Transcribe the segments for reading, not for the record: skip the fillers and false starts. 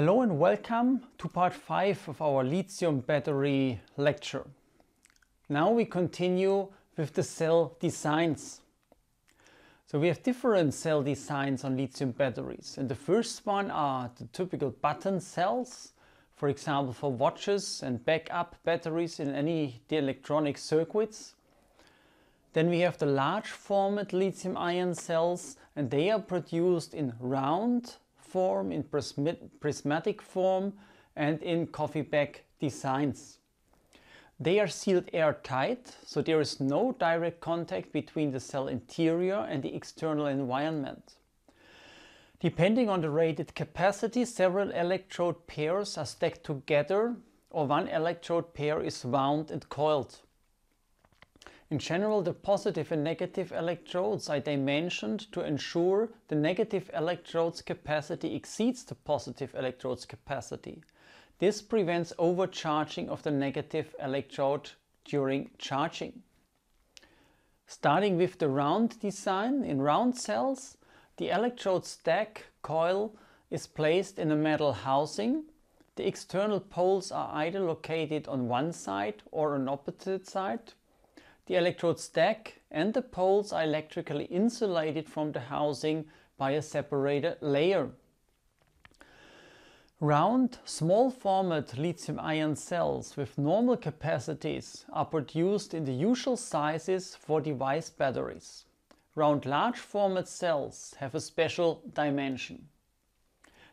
Hello and welcome to part 5 of our lithium battery lecture. Now we continue with the cell designs. So we have different cell designs on lithium batteries, and the first one are the typical button cells, for example for watches and backup batteries in any the electronic circuits. Then we have the large format lithium ion cells, and they are produced in round form, in prismatic form, and in coffee bag designs. They are sealed airtight, so there is no direct contact between the cell interior and the external environment. Depending on the rated capacity, several electrode pairs are stacked together, or one electrode pair is wound and coiled. In general, the positive and negative electrodes are dimensioned to ensure the negative electrode's capacity exceeds the positive electrode's capacity. This prevents overcharging of the negative electrode during charging. Starting with the round design, in round cells, the electrode stack coil is placed in a metal housing. The external poles are either located on one side or on opposite side. The electrode stack and the poles are electrically insulated from the housing by a separator layer. Round, small format lithium-ion cells with normal capacities are produced in the usual sizes for device batteries. Round, large format cells have a special dimension.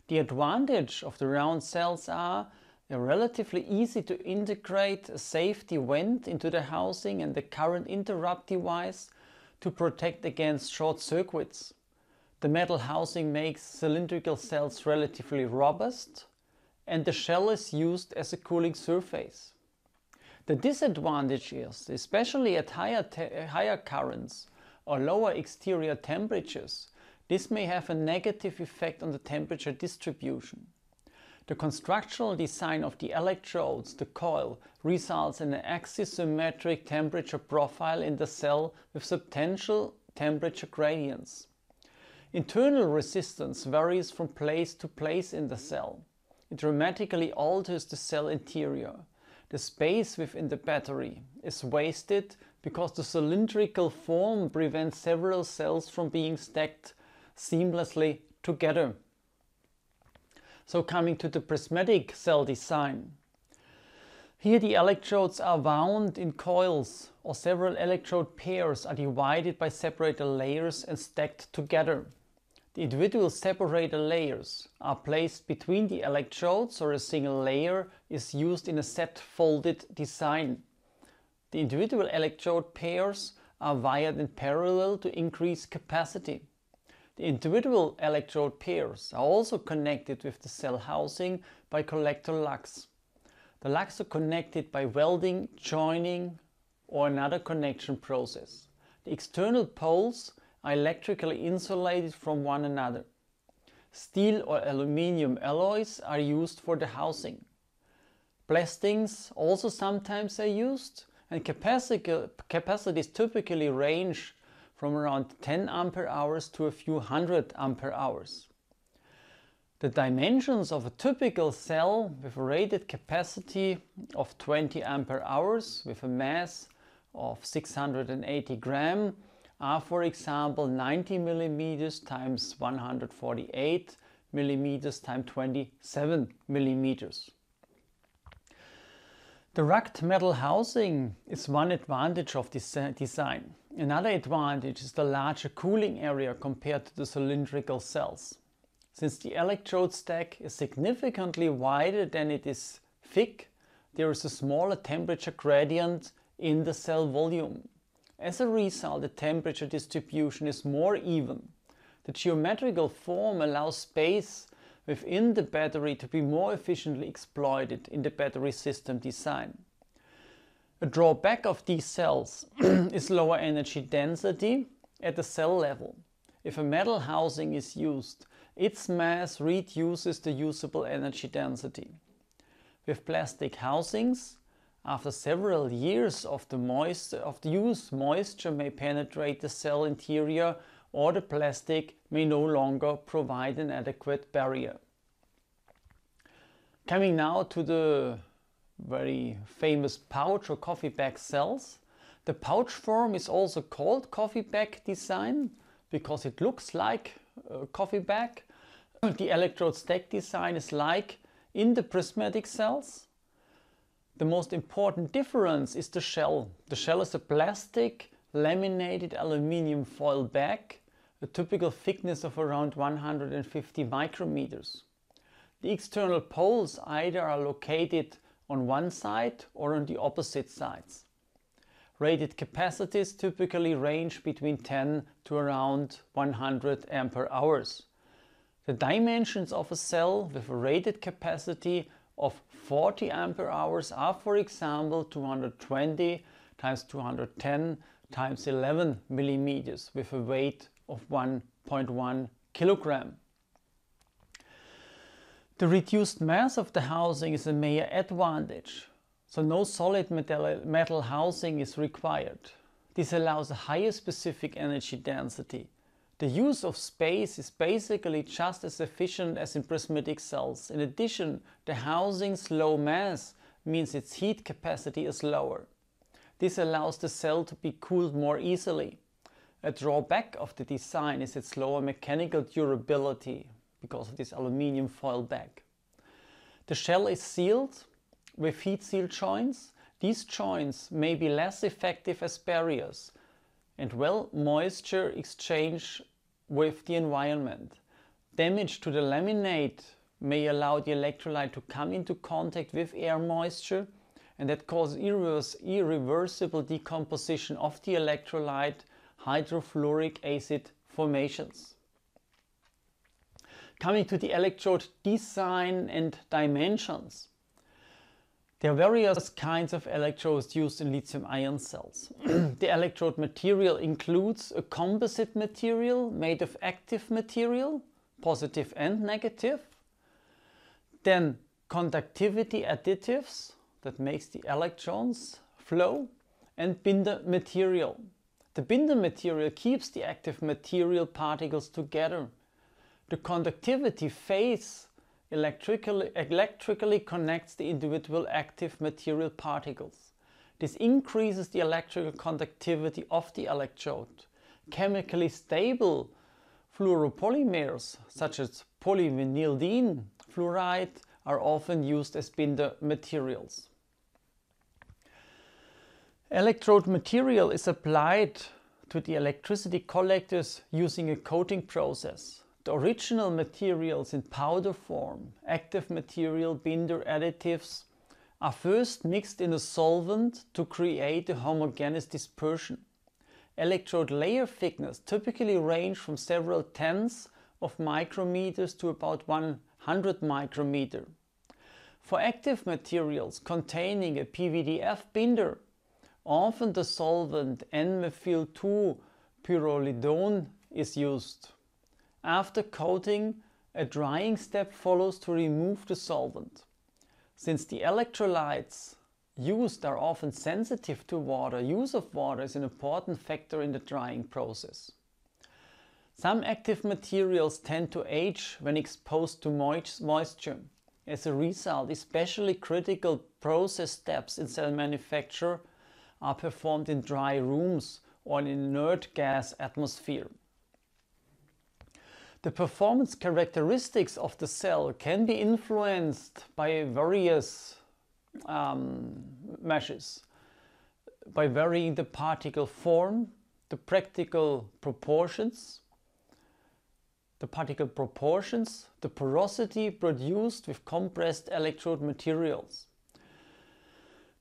The advantage of the round cells are they're relatively easy to integrate a safety vent into the housing and the current interrupt device to protect against short circuits. The metal housing makes cylindrical cells relatively robust, and the shell is used as a cooling surface. The disadvantage is, especially at higher currents or lower exterior temperatures, this may have a negative effect on the temperature distribution. The constructional design of the electrodes, the coil, results in an axisymmetric temperature profile in the cell with substantial temperature gradients. Internal resistance varies from place to place in the cell. It dramatically alters the cell interior. The space within the battery is wasted because the cylindrical form prevents several cells from being stacked seamlessly together. So coming to the prismatic cell design. Here the electrodes are wound in coils, or several electrode pairs are divided by separator layers and stacked together. The individual separator layers are placed between the electrodes, or a single layer is used in a set folded design. The individual electrode pairs are wired in parallel to increase capacity. The individual electrode pairs are also connected with the cell housing by collector lugs. The lugs are connected by welding, joining, or another connection process. The external poles are electrically insulated from one another. Steel or aluminium alloys are used for the housing. Plastings also sometimes are used, and capacities typically range from around 10 ampere hours to a few hundred ampere hours. The dimensions of a typical cell with a rated capacity of 20 ampere hours with a mass of 680 gram are, for example, 90 millimeters times 148 millimeters times 27 millimeters. The rugged metal housing is one advantage of this design. Another advantage is the larger cooling area compared to the cylindrical cells. Since the electrode stack is significantly wider than it is thick, there is a smaller temperature gradient in the cell volume. As a result, the temperature distribution is more even. The geometrical form allows space within the battery to be more efficiently exploited in the battery system design. A drawback of these cells is lower energy density at the cell level. If a metal housing is used, its mass reduces the usable energy density. With plastic housings, after several years of use, moisture may penetrate the cell interior, or the plastic may no longer provide an adequate barrier. Coming now to the very famous pouch or coffee bag cells. The pouch form is also called coffee bag design because it looks like a coffee bag. The electrode stack design is like in the prismatic cells. The most important difference is the shell. The shell is a plastic laminated aluminium foil bag, a typical thickness of around 150 micrometers. The external poles either are located on one side or on the opposite sides. Rated capacities typically range between 10 to around 100 ampere hours. The dimensions of a cell with a rated capacity of 40 ampere hours are, for example, 220 times 210 times 11 millimeters with a weight of 1.1 kilogram. The reduced mass of the housing is a major advantage, so no solid metal housing is required. This allows a higher specific energy density. The use of space is basically just as efficient as in prismatic cells. In addition, the housing's low mass means its heat capacity is lower. This allows the cell to be cooled more easily. A drawback of the design is its lower mechanical durability because of this aluminium foil bag. The shell is sealed with heat seal joints. These joints may be less effective as barriers and moisture exchange with the environment. Damage to the laminate may allow the electrolyte to come into contact with air moisture, and that causes irreversible decomposition of the electrolyte, hydrofluoric acid formations. Coming to the electrode design and dimensions. There are various kinds of electrodes used in lithium-ion cells. The electrode material includes a composite material made of active material, positive and negative. Then conductivity additives that makes the electrons flow, and binder material. The binder material keeps the active material particles together. The conductivity phase electrically connects the individual active material particles. This increases the electrical conductivity of the electrode. Chemically stable fluoropolymers such as polyvinylidene fluoride are often used as binder materials. Electrode material is applied to the electricity collectors using a coating process. The original materials in powder form, active material, binder additives, are first mixed in a solvent to create a homogeneous dispersion. Electrode layer thickness typically range from several tenths of micrometers to about 100 micrometer. For active materials containing a PVDF binder, often the solvent N-methyl-2-pyrrolidone is used. After coating, a drying step follows to remove the solvent. Since the electrolytes used are often sensitive to water, use of water is an important factor in the drying process. Some active materials tend to age when exposed to moisture. As a result, especially critical process steps in cell manufacture are performed in dry rooms or in an inert gas atmosphere. The performance characteristics of the cell can be influenced by various measures, by varying the particle form, the proportions, the porosity produced with compressed electrode materials.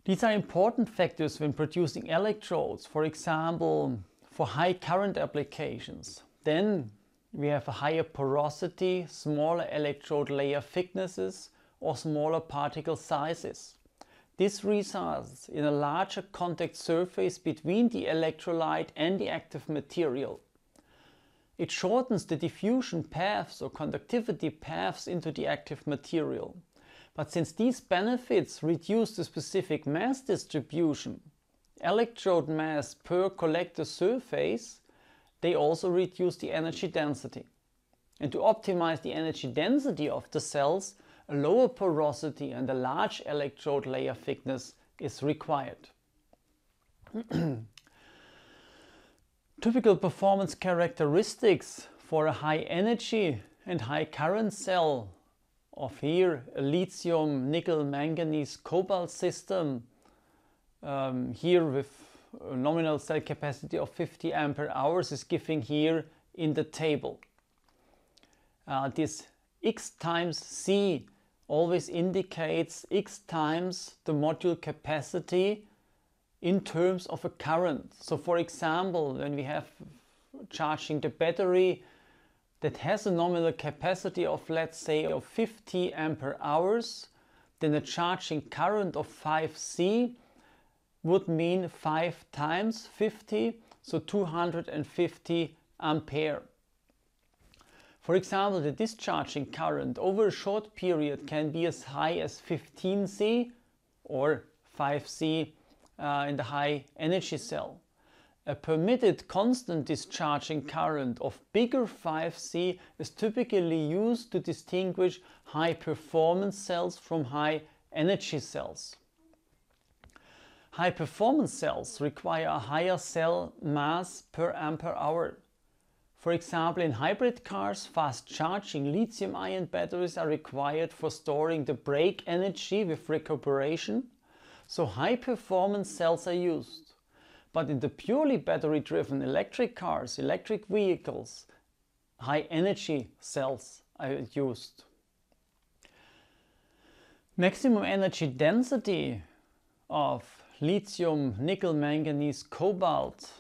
These are important factors when producing electrodes, for example, for high current applications. Then we have a higher porosity, smaller electrode layer thicknesses, or smaller particle sizes. This results in a larger contact surface between the electrolyte and the active material. It shortens the diffusion paths or conductivity paths into the active material. But since these benefits reduce the specific mass distribution, electrode mass per collector surface, they also reduce the energy density. And to optimize the energy density of the cells, a lower porosity and a large electrode layer thickness is required. Typical performance characteristics for a high energy and high current cell of here a lithium, nickel, manganese, cobalt system, here with a nominal cell capacity of 50 ampere hours is given here in the table. This X times C always indicates X times the module capacity in terms of a current. So for example, when we have charging the battery that has a nominal capacity of, let's say, of 50 ampere hours, then a charging current of 5C would mean 5 times 50, so 250 ampere. For example, the discharging current over a short period can be as high as 15C or 5C in the high energy cell. A permitted constant discharging current of bigger 5C is typically used to distinguish high performance cells from high energy cells. High performance cells require a higher cell mass per ampere hour. For example, in hybrid cars, fast charging lithium-ion batteries are required for storing the brake energy with recuperation, so high performance cells are used. But in the purely battery-driven electric cars, electric vehicles, high energy cells are used. Maximum energy density of lithium, nickel, manganese, cobalt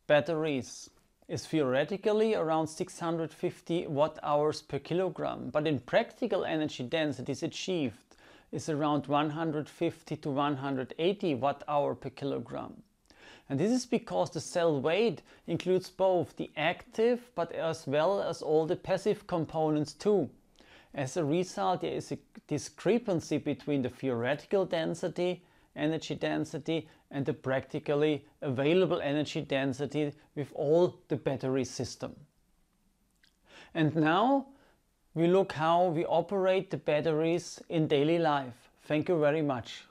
batteries is theoretically around 650 watt-hours per kilogram, but in practical energy densities achieved is around 150 to 180 watt-hour per kilogram. And this is because the cell weight includes both the active but as well as all the passive components too. As a result, there is a discrepancy between the theoretical density, energy density, and the practically available energy density with all the battery system. And now we look how we operate the batteries in daily life. Thank you very much.